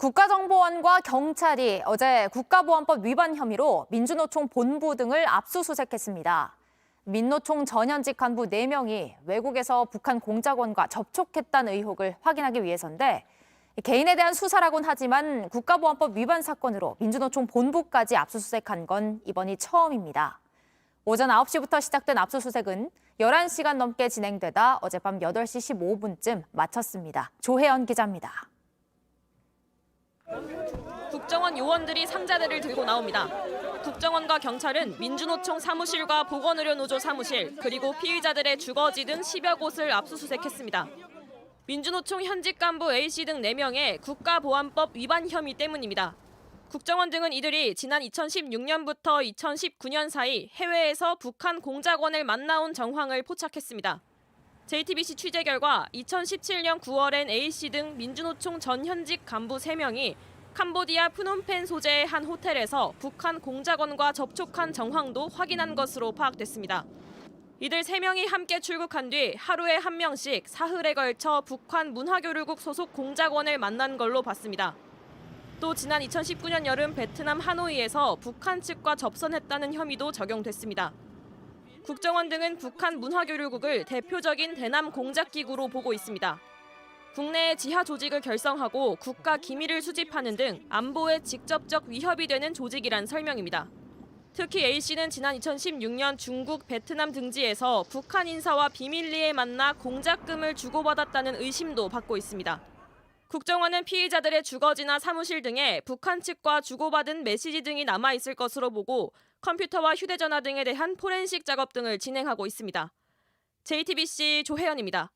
국가정보원과 경찰이 어제 국가보안법 위반 혐의로 민주노총 본부 등을 압수수색했습니다. 민노총 전현직 간부 4명이 외국에서 북한 공작원과 접촉했다는 의혹을 확인하기 위해서인데 개인에 대한 수사라곤 하지만 국가보안법 위반 사건으로 민주노총 본부까지 압수수색한 건 이번이 처음입니다. 오전 9시부터 시작된 압수수색은 11시간 넘게 진행되다 어젯밤 8시 15분쯤 마쳤습니다. 조혜연 기자입니다. 국정원 요원들이 상자들을 들고 나옵니다. 국정원과 경찰은 민주노총 사무실과 보건의료노조 사무실, 그리고 피의자들의 주거지 등 10여 곳을 압수수색했습니다. 민주노총 현직 간부 A씨 등 4명의 국가보안법 위반 혐의 때문입니다. 국정원 등은 이들이 지난 2016년부터 2019년 사이 해외에서 북한 공작원을 만나온 정황을 포착했습니다. JTBC 취재 결과 2017년 9월엔 A씨 등 민주노총 전 현직 간부 3명이 캄보디아 프놈펜 소재의 한 호텔에서 북한 공작원과 접촉한 정황도 확인한 것으로 파악됐습니다. 이들 3명이 함께 출국한 뒤 하루에 한 명씩 사흘에 걸쳐 북한 문화교류국 소속 공작원을 만난 걸로 봤습니다. 또 지난 2019년 여름 베트남 하노이에서 북한 측과 접선했다는 혐의도 적용됐습니다. 국정원 등은 북한 문화교류국을 대표적인 대남 공작기구로 보고 있습니다. 국내에 지하 조직을 결성하고 국가 기밀을 수집하는 등 안보에 직접적 위협이 되는 조직이란 설명입니다. 특히 A씨는 지난 2016년 중국, 베트남 등지에서 북한 인사와 비밀리에 만나 공작금을 주고받았다는 의심도 받고 있습니다. 국정원은 피의자들의 주거지나 사무실 등에 북한 측과 주고받은 메시지 등이 남아있을 것으로 보고 컴퓨터와 휴대전화 등에 대한 포렌식 작업 등을 진행하고 있습니다. JTBC 조혜연입니다.